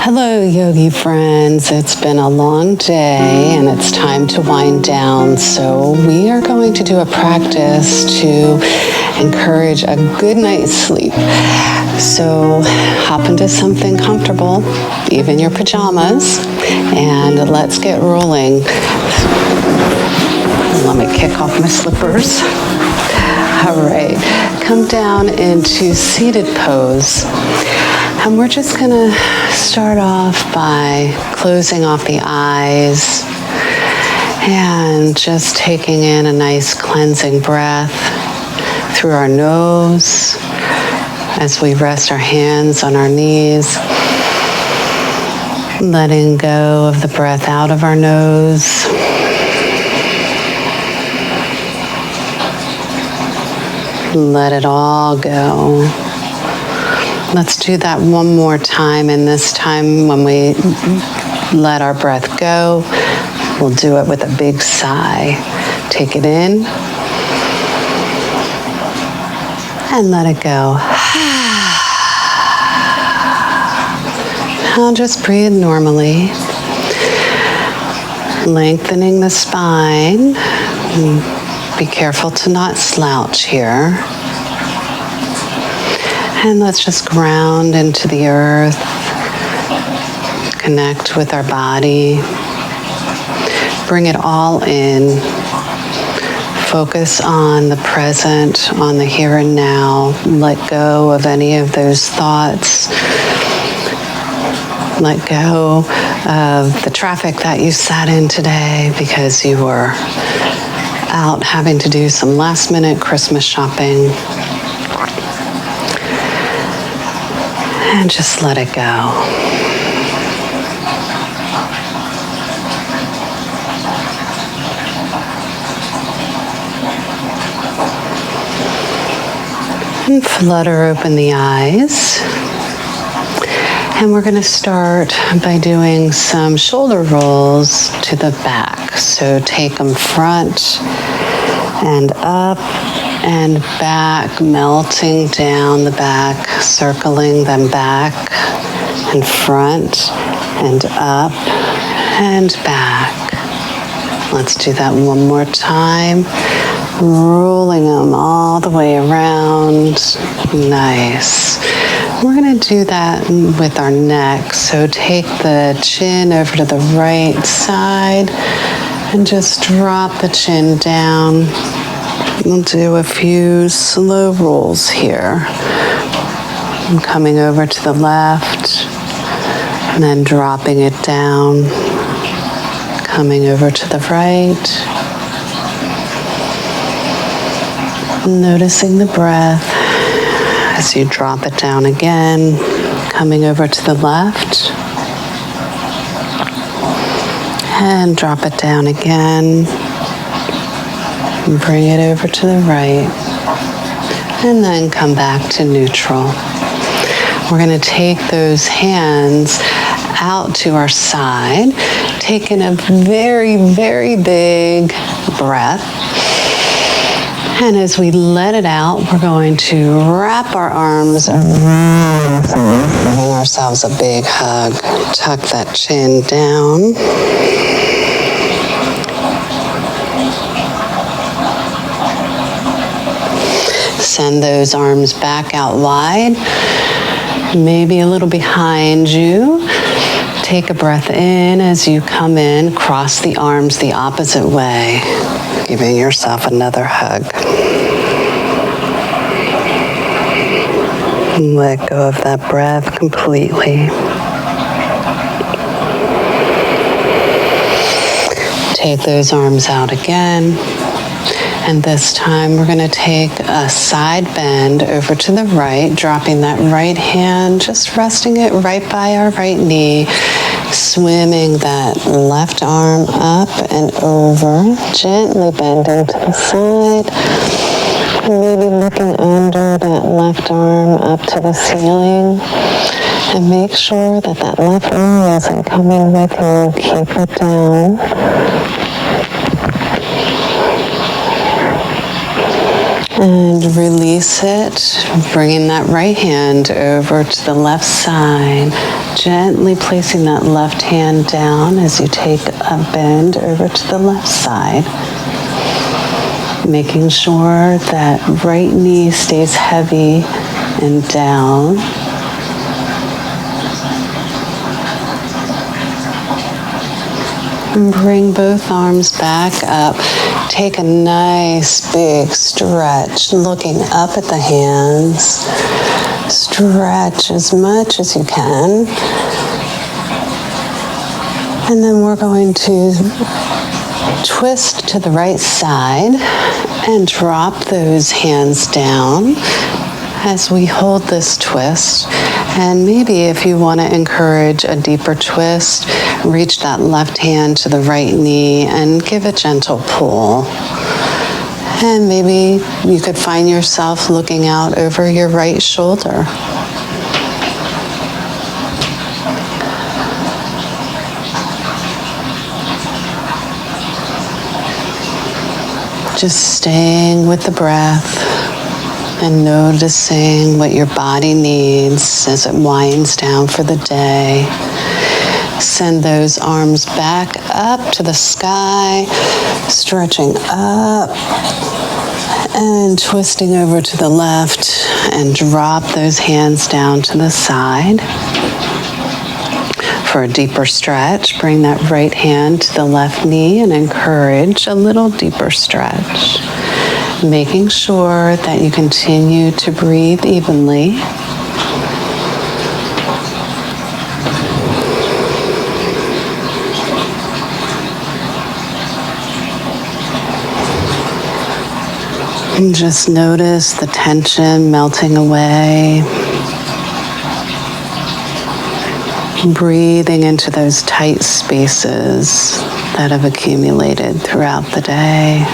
Hello, yogi friends. It's been a long day and it's time to wind down. So, we are going to do a practice to encourage a good night's sleep. So, hop into something comfortable, even your pajamas, and let's get rolling. Let me kick off my slippers. All right, come down into seated pose. And we're just gonna start off by closing off the eyes and just taking in a nice cleansing breath through our nose as we rest our hands on our knees, letting go of the breath out of our nose. Let it all go. Let's do that one more time, and this time when we let our breath go, we'll do it with a big sigh. Take it in and let it go. Now just breathe normally, lengthening the spine. Be careful to not slouch here. And let's just ground into the earth, connect with our body, bring it all in, focus on the present, on the here and now, let go of any of those thoughts, let go of the traffic that you sat in today because you were out having to do some last minute Christmas shopping. And just let it go. And flutter open the eyes. And we're going to start by doing some shoulder rolls to the back. So take them front and up and back, melting down the back, circling them back and front and up and back. Let's do that one more time, rolling them all the way around. Nice. We're going to do that with our neck. So take the chin over to the right side and just drop the chin down. We'll do a few slow rolls here. I'm coming over to the left and then dropping it down, coming over to the right, noticing the breath as you drop it down again, coming over to the left and drop it down again. Bring it over to the right, and then come back to neutral. We're going to take those hands out to our side, taking a very, very big breath. And as we let it out, we're going to wrap our arms around ourselves, giving ourselves a big hug. Tuck that chin down. Send those arms back out wide, maybe a little behind you. Take a breath in as you come in, cross the arms the opposite way, giving yourself another hug. Let go of that breath completely. Take those arms out again. And this time we're going to take a side bend over to the right, dropping that right hand, just resting it right by our right knee, swimming that left arm up and over, gently bending to the side, and maybe looking under that left arm up to the ceiling. And make sure that that left arm isn't coming with you. Keep it down. And release it, bringing that right hand over to the left side, gently placing that left hand down as you take a bend over to the left side. Making sure that right knee stays heavy and down. And bring both arms back up. Take a nice big stretch, looking up at the hands. Stretch as much as you can. And then we're going to twist to the right side and drop those hands down as we hold this twist. And maybe if you want to encourage a deeper twist, reach that left hand to the right knee and give a gentle pull. And maybe you could find yourself looking out over your right shoulder. Just staying with the breath and noticing what your body needs as it winds down for the day. Send those arms back up to the sky, stretching up and twisting over to the left, and drop those hands down to the side. For a deeper stretch, bring that right hand to the left knee and encourage a little deeper stretch. Making sure that you continue to breathe evenly. And just notice the tension melting away. Breathing into those tight spaces that have accumulated throughout the day.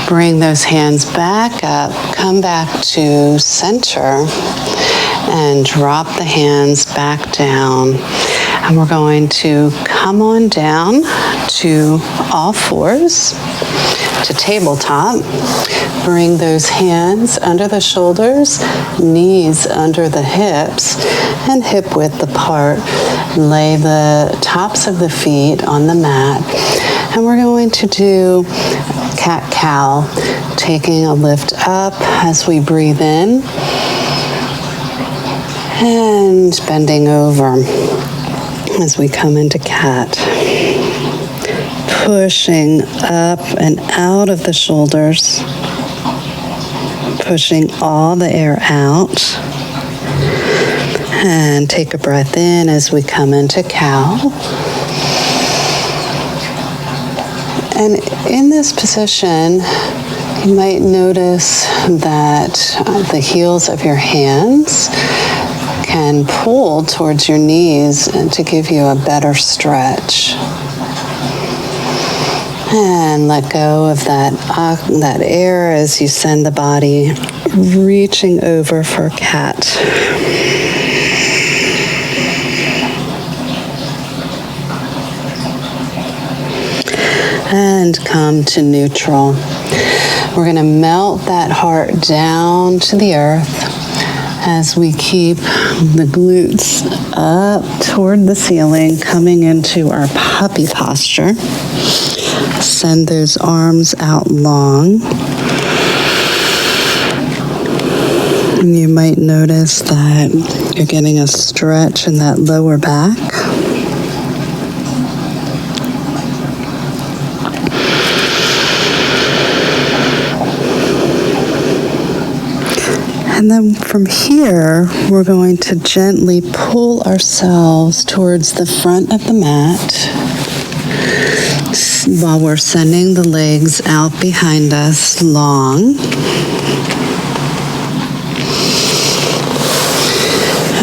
Bring those hands back up, come back to center, and drop the hands back down. And we're going to come on down to all fours, to tabletop. Bring those hands under the shoulders, knees under the hips, and hip width apart. Lay the tops of the feet on the mat. And we're going to do cat-cow, taking a lift up as we breathe in and bending over as we come into cat. Pushing up and out of the shoulders, pushing all the air out. And take a breath in as we come into cow. And in this position, you might notice that the heels of your hands can pull towards your knees and to give you a better stretch. And let go of that air as you send the body reaching over for cat. And come to neutral. We're going to melt that heart down to the earth as we keep the glutes up toward the ceiling, coming into our puppy posture. Send those arms out long. And you might notice that you're getting a stretch in that lower back. And then from here, we're going to gently pull ourselves towards the front of the mat while we're sending the legs out behind us long.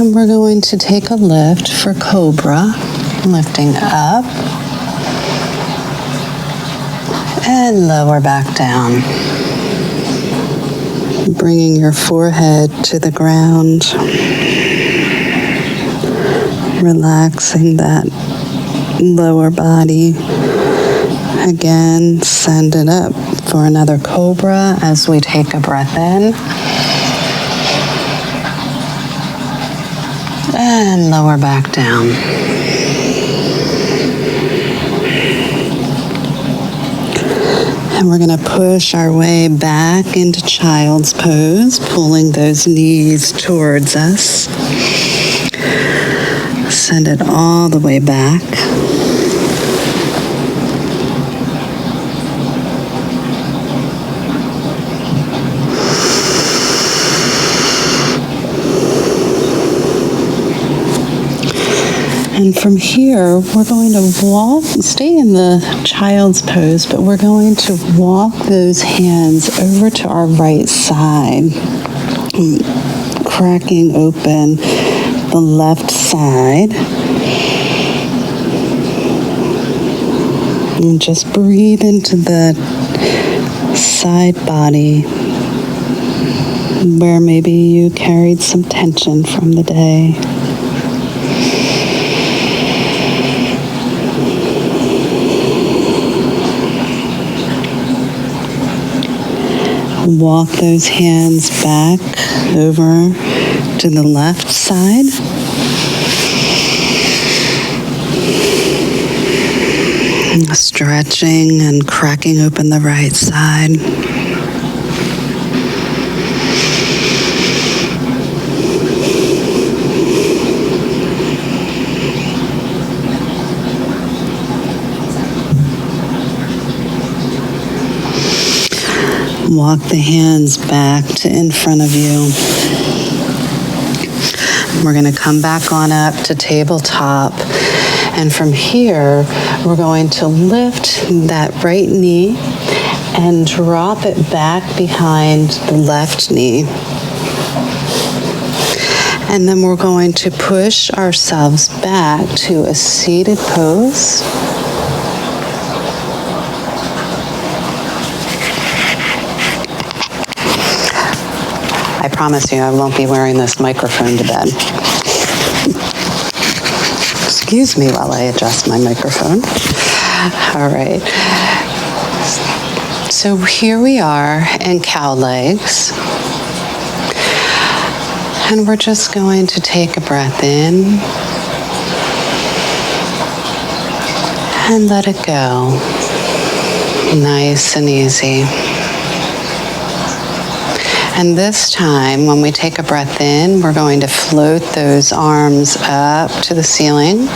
And we're going to take a lift for cobra, lifting up and lower back down. Bringing your forehead to the ground, relaxing that lower body. Again, send it up for for another cobra as we take a breath in. And lower back down. And we're going to push our way back into child's pose, pulling those knees towards us. Send it all the way back. And from here, we're going to stay in the child's pose, but we're going to walk those hands over to our right side, cracking open the left side. And just breathe into the side body where maybe you carried some tension from the day. Walk those hands back over to the left side. Stretching and cracking open the right side. Walk the hands back to in front of you. We're going to come back on up to tabletop. And from here, we're going to lift that right knee and drop it back behind the left knee. And then we're going to push ourselves back to a seated pose. I promise you I won't be wearing this microphone to bed. Excuse me while I adjust my microphone. All right. So here we are in cow legs. And we're just going to take a breath in and let it go. Nice and easy. And this time, when we take a breath in, we're going to float those arms up to the ceiling.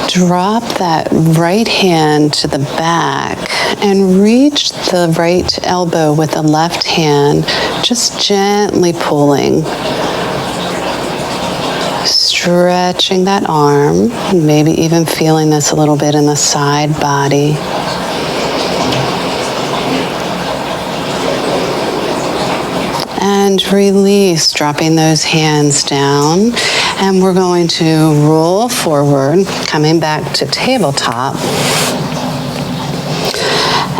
Drop that right hand to the back and reach the right elbow with the left hand, just gently pulling. Stretching that arm, maybe even feeling this a little bit in the side body. And release, dropping those hands down. And we're going to roll forward, coming back to tabletop.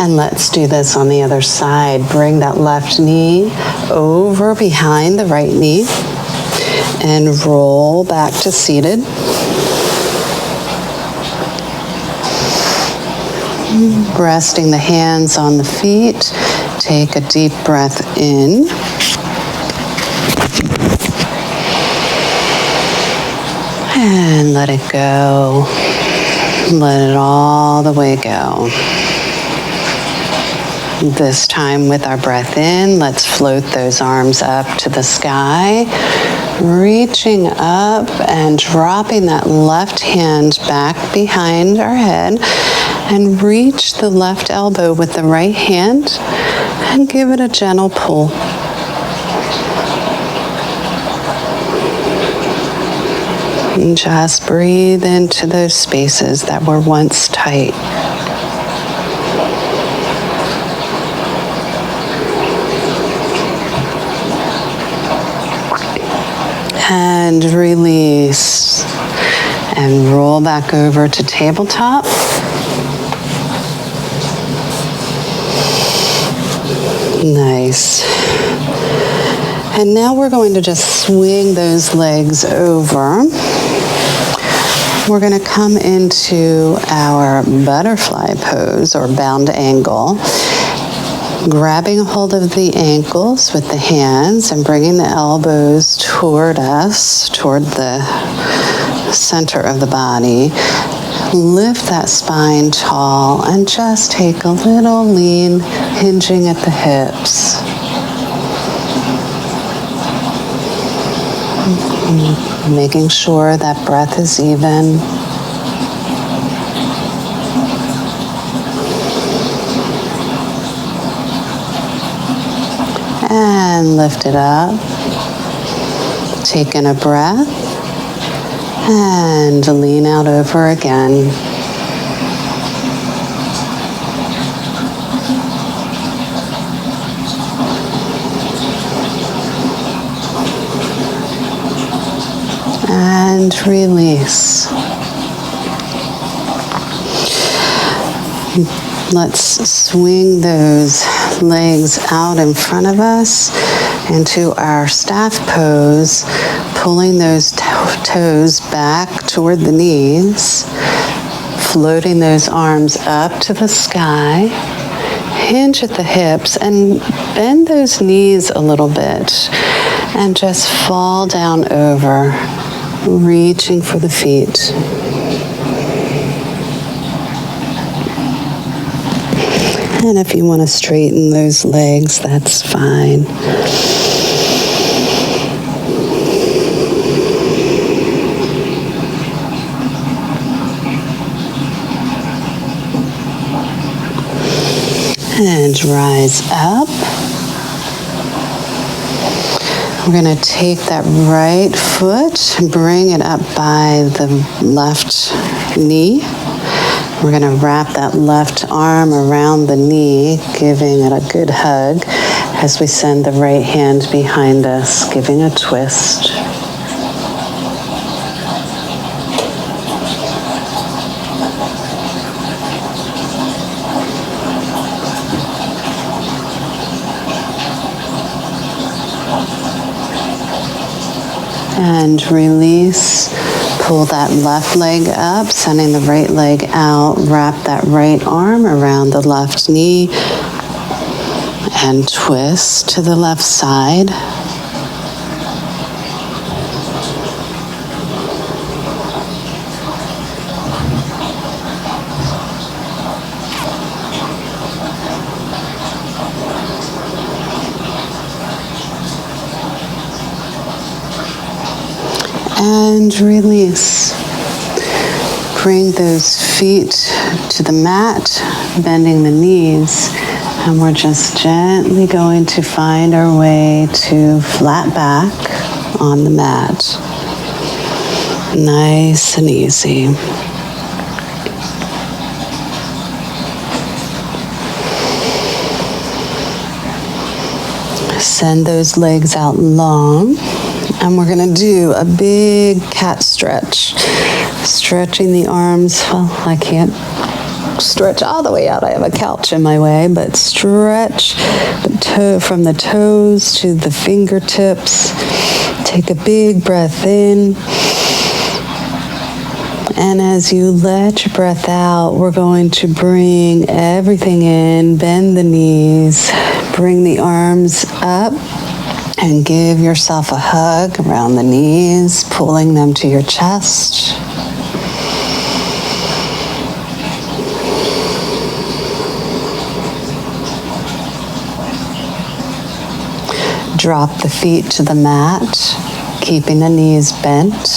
And let's do this on the other side. Bring that left knee over behind the right knee. And roll back to seated. Resting the hands on the feet. Take a deep breath in. And let it go. Let it all the way go. This time with our breath in, let's float those arms up to the sky. Reaching up and dropping that left hand back behind our head. And reach the left elbow with the right hand and give it a gentle pull. And just breathe into those spaces that were once tight. And release. And roll back over to tabletop. Nice. And now we're going to just swing those legs over. we're going to come into our butterfly pose or bound angle, grabbing a hold of the ankles with the hands and bringing the elbows toward us, toward the center of the body. Lift that spine tall and just take a little lean, hinging at the hips. Making sure that breath is even. And lift it up. Take in a breath. And lean out over again. And release. Let's swing those legs out in front of us into our staff pose, pulling those toes back toward the knees, floating those arms up to the sky, hinge at the hips, and bend those knees a little bit, and just fall down over, reaching for the feet. And if you want to straighten those legs, that's fine. And rise up. We're going to take that right foot and bring it up by the left knee. We're going to wrap that left arm around the knee, giving it a good hug as we send the right hand behind us, giving a twist. And release. Pull that left leg up, sending the right leg out. Wrap that right arm around the left knee and twist to the left side. And release. Bring those feet to the mat, bending the knees, and we're just gently going to find our way to flat back on the mat. Nice and easy. Send those legs out long. And we're going to do a big cat stretch. Stretching the arms. Well, I can't stretch all the way out. I have a couch in my way, but stretch the toe from the toes to the fingertips. Take a big breath in. And as you let your breath out, we're going to bring everything in, bend the knees, bring the arms up. And give yourself a hug around the knees, pulling them to your chest. Drop the feet to the mat, keeping the knees bent.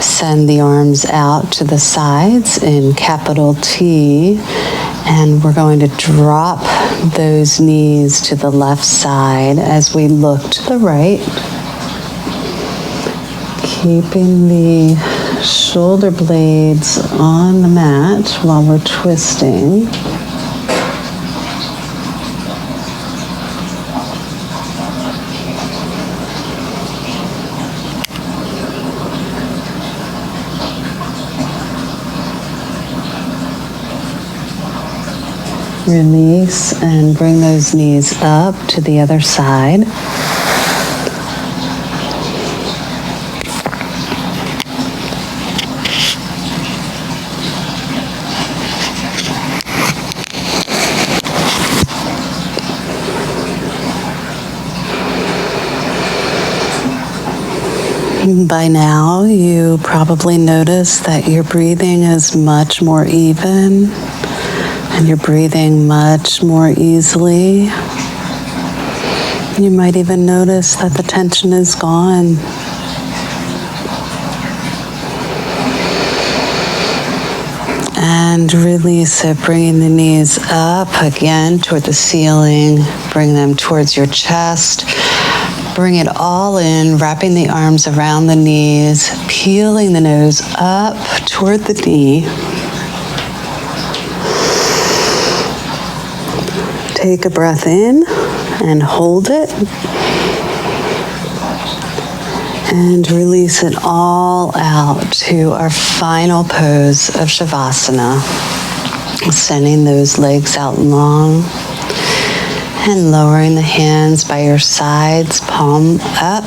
Send the arms out to the sides in capital T. And we're going to drop those knees to the left side as we look to the right. Keeping the shoulder blades on the mat while we're twisting. Release and bring those knees up to the other side. By now, you probably noticed that your breathing is much more even and you're breathing much more easily. You might even notice that the tension is gone. And release it, bringing the knees up again toward the ceiling. Bring them towards your chest. Bring it all in, wrapping the arms around the knees, peeling the nose up toward the knee. Take a breath in and hold it. And release it all out to our final pose of Shavasana. Sending those legs out long and lowering the hands by your sides, palm up.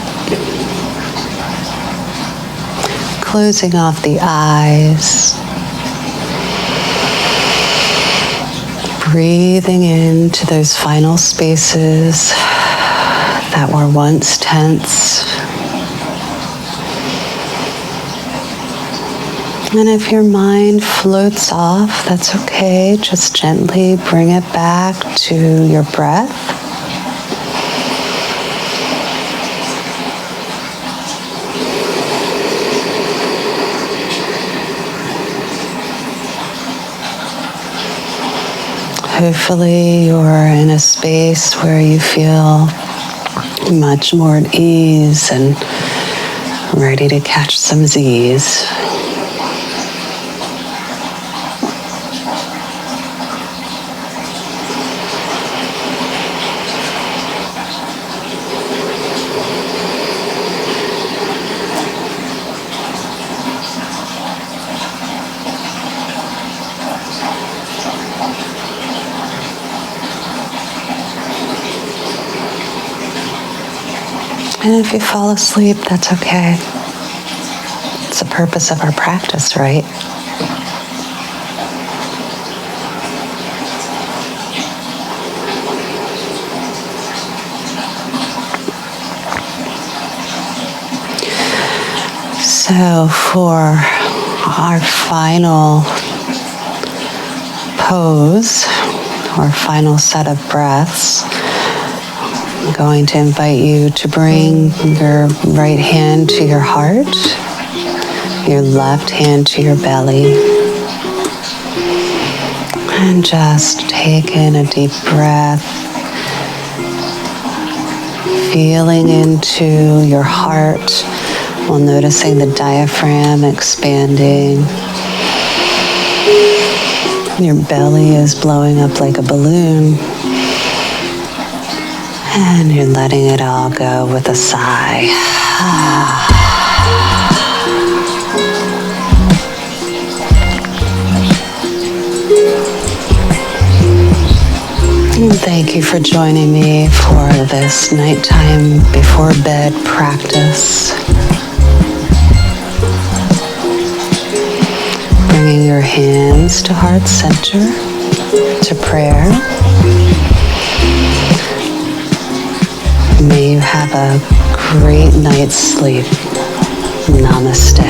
Closing off the eyes. Breathing into those final spaces that were once tense. And if your mind floats off, that's okay. Just gently bring it back to your breath. Hopefully you're in a space where you feel much more at ease and ready to catch some Z's. And if you fall asleep, that's okay. It's the purpose of our practice, right? So for our final pose, or final set of breaths, I'm going to invite you to bring your right hand to your heart, your left hand to your belly, and just take in a deep breath, feeling into your heart while noticing the diaphragm expanding. Your belly is blowing up like a balloon. And you're letting it all go with a sigh. And thank you for joining me for this nighttime before bed practice. Bringing your hands to heart center, to prayer. May you have a great night's sleep. Namaste.